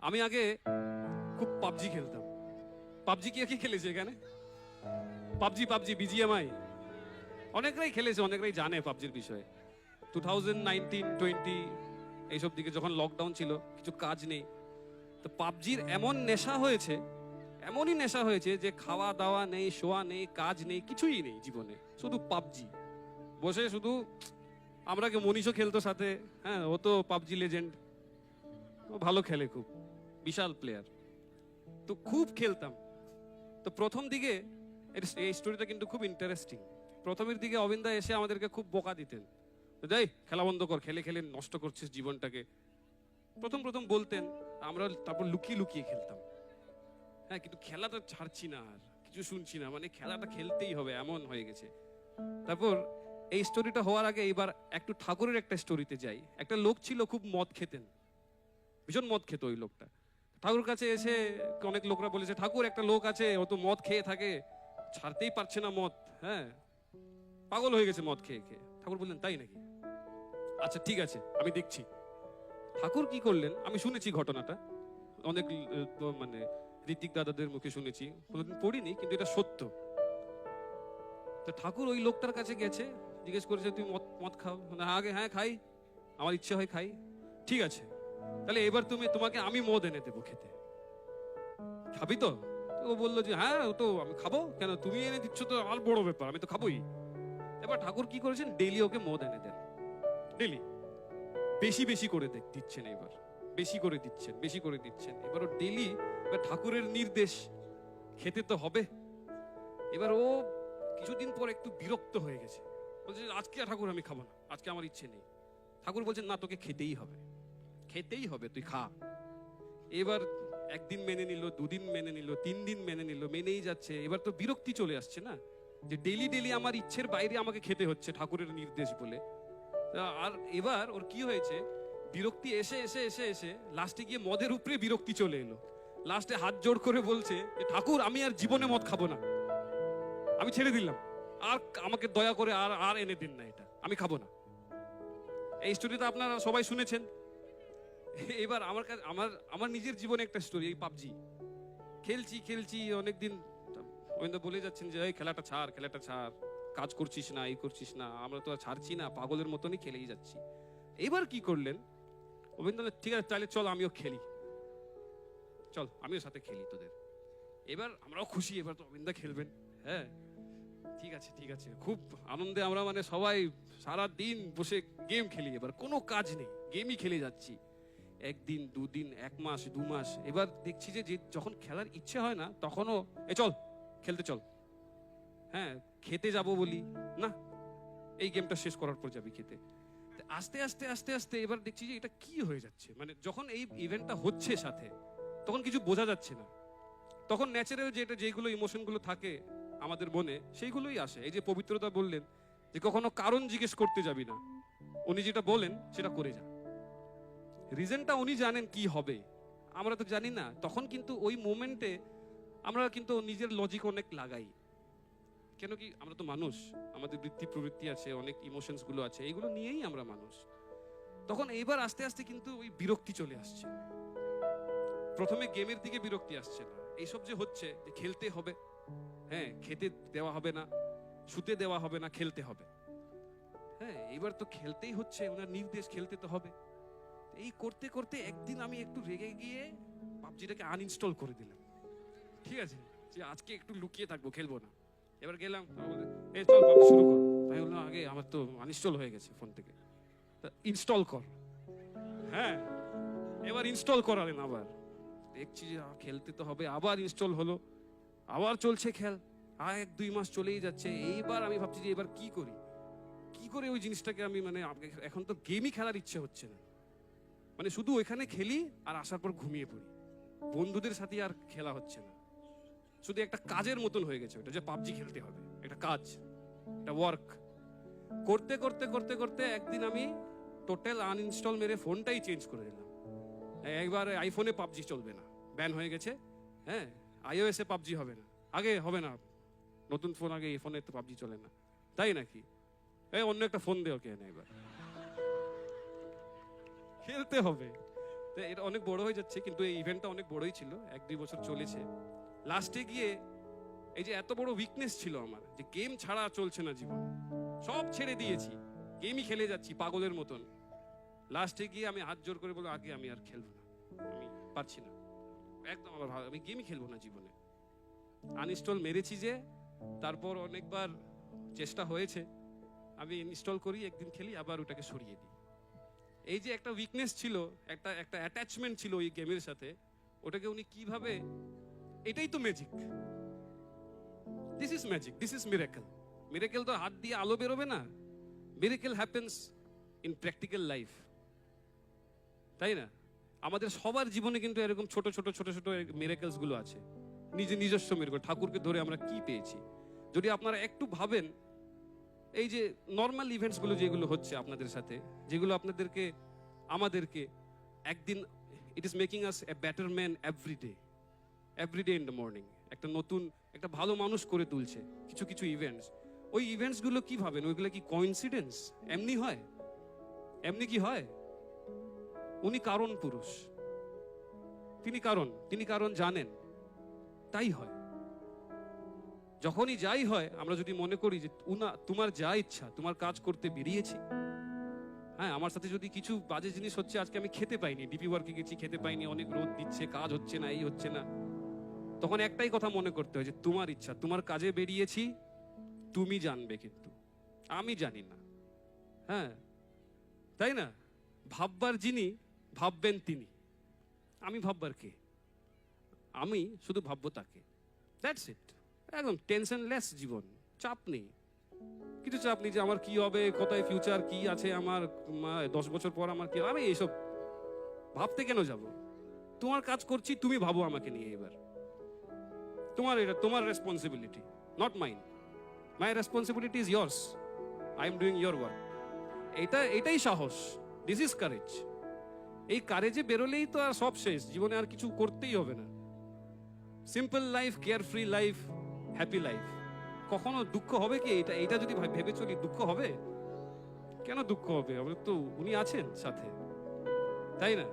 আমি আগে খুব পাবজি খেলতাম। পাবজি কি খেলেছে এখানে? পাবজি পাবজি বিজিএমআই অনেকরাই খেলেছে, অনেকরাই জানে পাবজির বিষয়ে। 2019-20 এইসব দিকে যখন লকডাউন ছিল, কিছু কাজ নেই, তো পাবজির এমন নেশা হয়েছে, এমনই নেশা হয়েছে যে খাওয়া দাওয়া নেই, শোয়া নেই, কাজ নেই, কিছুই নেই জীবনে, শুধু পাবজি। বসে শুধু আমরা কি মনীষও খেলতো সাথে, হ্যাঁ ও তো পাবজি লেজেন্ড, ও ভালো খেলে, খুব বিশাল প্লেয়ার, তো খুব খেলতাম। তো প্রথম দিকে এই স্টোরিটা কিন্তু খুব ইন্টারেস্টিং। প্রথমের দিকে অবিন্দা এসে আমাদেরকে খুব বোকা দিতেন, যাই খেলা বন্ধ কর, খেলে খেলে নষ্ট করছিস জীবনটাকে, প্রথম প্রথম বলতেন। আমরা তারপর লুকিয়ে লুকিয়ে খেলতাম, হ্যাঁ কিন্তু খেলাটা ছাড়ছি না, আর কিছু শুনছি না, মানে খেলাটা খেলতেই হবে এমন হয়ে গেছে। তারপর এই স্টোরিটা হওয়ার আগে এবার একটু ঠাকুরের একটা স্টোরিতে যাই। একটা লোক ছিল, খুব মদ খেতেন, ভীষণ মদ খেত ওই লোকটা। ঠাকুর কাছে এসে অনেক লোকরা বলেছে, ঠাকুর একটা লোক আছে, ও তো মদ খেয়ে থাকে, ছাড়তেই পারছে না মদ, হ্যাঁ পাগল হয়ে গেছে মদ খেয়ে খেয়ে। ঠাকুর বললেন, তাই নাকি? আচ্ছা ঠিক আছে, আমি দেখছি। ঠাকুর কি করলেন, আমি শুনেছি ঘটনাটা অনেক, মানে ঋত্বিক দাদাদের মুখে শুনেছি, কোনোদিন পড়িনি, কিন্তু এটা সত্য। তো ঠাকুর ওই লোকটার কাছে গেছে, জিজ্ঞেস করেছে, তুমি মদ মদ খাও? না আগে হ্যাঁ খাই, আমার ইচ্ছে হয় খাই। ঠিক আছে, তাহলে এবার তোমাকে আমি মদ এনে দেবো, খেতে খাবি তো? ও বললো যে হ্যাঁ, ও তো আমি খাবো, কেন তুমি এনে দিচ্ছ তো আমার বড় ব্যাপার, আমি তো খাবোই। এবার ঠাকুর কি করেছেন, ডেলি ওকে মদ এনে দেন, ডেলি বেশি বেশি করে দিচ্ছেন, এবার বেশি করে দিচ্ছেন, বেশি করে দিচ্ছেন। এবার ও ডেলি, এবার ঠাকুরের নির্দেশ, খেতে তো হবে। এবার ও কিছুদিন পর একটু বিরক্ত হয়ে গেছে, বলছে আজকে ঠাকুর আমি খাবো না, আজকে আমার ইচ্ছে নেই। ঠাকুর বলছেন না, তোকে খেতেই হবে, খেতেই হবে, তুই খা। এবার একদিন মেনে নিল, দুদিন মেনে নিল, 3 দিন মেনে নিল, মেনেই যাচ্ছে। এবার তো বিরক্তি চলে আসছে না, যে ডেলি ডেলি আমার ইচ্ছের বাইরে আমাকে খেতে হচ্ছে ঠাকুরের নির্দেশ বলে। আর এবার ওর কি হয়েছে, বিরক্তি এসে এসে এসে এসে লাস্টে গিয়ে মদের উপরে বিরক্তি চলে এলো। লাস্টে হাত জোড় করে বলছে যে ঠাকুর আমি আর জীবনে মদ খাবো না, আমি ছেড়ে দিলাম, আর আমাকে দয়া করে আর আর এনে দিন না, এটা আমি খাবো না। এই স্টোরিটা আপনারা সবাই শুনেছেন। এবার আমার কাছে আমার আমার নিজের জীবনে একটা স্টোরি, এই পাবজি খেলছি খেলছি অনেকদিন, গোবিন্দ বলে যাচ্ছেন যে এই খেলাটা ছাড়, খেলাটা ছাড়, কাজ করছিস না, এই করছিস না, আমরা তো আর ছাড়ছি না, পাগলের মতনই খেলেই যাচ্ছি। এবার কি করলেন গোবিন্দ, ঠিক আছে তাহলে চল আমিও খেলি, চল আমিও সাথে খেলি তোদের। এবার আমরাও খুশি, এবার তো গোবিন্দা খেলবেন, হ্যাঁ ঠিক আছে ঠিক আছে, খুব আনন্দে আমরা মানে সবাই সারা দিন বসে গেম খেলি, এবার কোনো কাজ নেই, গেমই খেলে যাচ্ছি। একদিন, দুদিন, 1 মাস, 2 মাস, এবার দেখছি যে যখন খেলার ইচ্ছে হয় না, তখনও চল খেলতে চল, হ্যাঁ খেতে যাব বলি, না এই গেমটা শেষ করার পর যাবি খেতে। আস্তে আস্তে আস্তে আস্তে এবার দেখছি যে এটা কি হয়ে যাচ্ছে, মানে যখন এই ইভেন্টটা হচ্ছে সাথে, তখন কিছু বোঝা যাচ্ছে না, তখন ন্যাচারাল যেগুলো ইমোশনগুলো থাকে আমাদের মনে, সেইগুলোই আসে। এই যে পবিত্রতা বললেন যে কখনো কারণ জিজ্ঞেস করতে যাবি না, উনি যেটা বলেন সেটা করে যা, রিজনটা উনি জানেন কি হবে, আমরা তো জানি না। তখন কিন্তু ওই মোমেন্টে আমরা কিন্তু নিজের লজিক অনেক লাগাই, কেন কি আমরা তো মানুষ, আমাদের বৃত্তি প্রবৃত্তি আছে, অনেক ইমোশনস গুলো আছে, এইগুলো নিয়েই আমরা মানুষ। তখন এইবার আস্তে আস্তে কিন্তু ওই বিরক্তি চলে আসছে। প্রথমে গেমের দিকে বিরক্তি আসছে না, এইসব যে হচ্ছে, যে খেলতে হবে, হ্যাঁ খেতে দেওয়া হবে না, শুতে দেওয়া হবে না, খেলতে হবে, হ্যাঁ এবার তো খেলতেই হচ্ছে, ওনার নির্দেশ, খেলতে তো হবে। এই করতে করতে একদিন আমি একটু রেগে গিয়ে পাবজিটাকে আনইনস্টল করে দিলাম, ঠিক আছে যে আজকে একটু লুকিয়ে থাকবো, খেলবো না। এবার গেলাম, এই চল পাবজি শুরু কর, আমি বললাম আগে আমার তো আনইনস্টল হয়ে গেছে ফোন থেকে, ইনস্টল কর, হ্যাঁ এবার ইনস্টল করালেন, আবার দেখছি যে খেলতে তো হবে, আবার ইনস্টল হলো, আবার চলছে খেল, আর 1-2 মাস চলেই যাচ্ছে। এইবার আমি ভাবছি যে এবার কি করি, কি করে ওই জিনিসটাকে আমি, মানে এখন তো গেমই খেলার ইচ্ছে হচ্ছে না, মানে শুধু ওইখানে খেলি আর আসার পর ঘুমিয়ে পড়ি, বন্ধুদের সাথে আর খেলা হচ্ছে না, শুধু একটা কাজের মতন হয়ে গেছে ওটা, যে পাবজি খেলতে হবে, একটা কাজ, একটা ওয়ার্ক। করতে করতে করতে করতে একদিন আমি টোটাল আনইনস্টল মেরে ফোনটাই চেঞ্জ করে দিলাম। একবার আইফোনে পাবজি চলবে না, ব্যান হয়ে গেছে, হ্যাঁ iOS এ পাবজি হবে না, আগে হবে না, নতুন ফোন আগে, এই ফোনে তো পাবজি চলে না, তাই নাকি? অন্য একটা ফোন দে ওকে, এবার খেলতে হবে। তো এটা অনেক বড় হয়ে যাচ্ছে, কিন্তু এই ইভেন্টটা অনেক বড়ই ছিল, 1-2 বছর চলেছে। লাস্টে গিয়ে এই যে এত বড় উইকনেস ছিল আমার, যে গেম ছাড়া চলছে না জীবন, সব ছেড়ে দিয়েছি, গেমই খেলে যাচ্ছি পাগলের মতন। লাস্টে গিয়ে আমি হাত জোর করে বলবো, আগে আমি আর খেলবো না, আমি পারছি না, একদম আমার ভালো, আমি গেমই খেলবো না জীবনে। আনইনস্টল মেরেছি যে, তারপর অনেকবার চেষ্টা হয়েছে, আমি ইনস্টল করি, একদিন খেলি, আবার ওটাকে সরিয়ে দিই। এই যে একটা উইকনেস ছিল, একটা অ্যাটাচমেন্ট ছিল ওই গেমের সাথে, ওটাকে উনি কিভাবে, এটাই তো magic. This is magic, this is miracle. Miracle তো হাত দিয়ে আলো বেরোবে না, miracle happens in practical life, তাই না? আমাদের সবার জীবনে কিন্তু এরকম ছোট ছোট ছোট ছোট মিরাকেলস গুলো আছে, নিজস্ব মিরাকেল। ঠাকুরকে ধরে আমরা কি পেয়েছি, যদি আপনারা একটু ভাবেন, এই যে নর্মাল ইভেন্টস গুলো যেগুলো হচ্ছে আপনাদের সাথে, যেগুলো আপনাদেরকে আমাদেরকে একদিন, it is making us a better man every day in the morning, একটা নতুন, একটা ভালো মানুষ করে তুলছে কিছু কিছু ইভেন্টস। ওই ইভেন্টস গুলো কি ভাবেন, ওইগুলো কি কোইন্সিডেন্স? এমনি হয়? এমনি কি হয়? উনি কারণ পুরুষ, তিনি কারণ জানেন, তাই হয়। যখনই যাই হয়, আমরা যদি মনে করি যে তোমার যা ইচ্ছা, তোমার কাজ করতে বেরিয়েছি, হ্যাঁ, আমার সাথে যদি কিছু বাজে জিনিস হচ্ছে, আজকে আমি খেতে পাইনি, ডিপি ওয়ার্কে গেছি, খেতে পাইনি, অনেক রোদ দিচ্ছে, কাজ হচ্ছে না, এই হচ্ছে না, তখন একটাই কথা মনে করতে হয় যে তোমার ইচ্ছা, তোমার কাজে বেরিয়েছি, তুমি জানবে, কিন্তু আমি জানি না। হ্যাঁ, তাই না? ভাববার যিনি, ভাববেন তিনি, আমি ভাববার কে? আমি শুধু ভাববো তাকে, দ্যাটস ইট। একদম টেনশনলেস জীবন, চাপ নেই, কিছু চাপ নেই যে আমার কি হবে, কোথায় ফিউচার কি আছে আমার, 10 বছর পর আমার কি হবে, আমি এইসব ভাবতে কেন যাব? তোমার কাজ করছি, তুমি ভাবো আমাকে নিয়ে। এবার এটা তোমার responsibility, not mine. My responsibility is years, I am doing your work. এটাই সাহস, দিস ইজ কারেজ। এই কারেজে বেরোলেই তো আর সব শেষ, জীবনে আর কিছু করতেই হবে না। Simple life, care free life, happy life. কখনো দুঃখ হবে কি? এটা যদি ভেবে চলি, দুঃখ হবে কেন? দুঃখ হবে, আমাদের তো উনি আছেন সাথে, তাই না?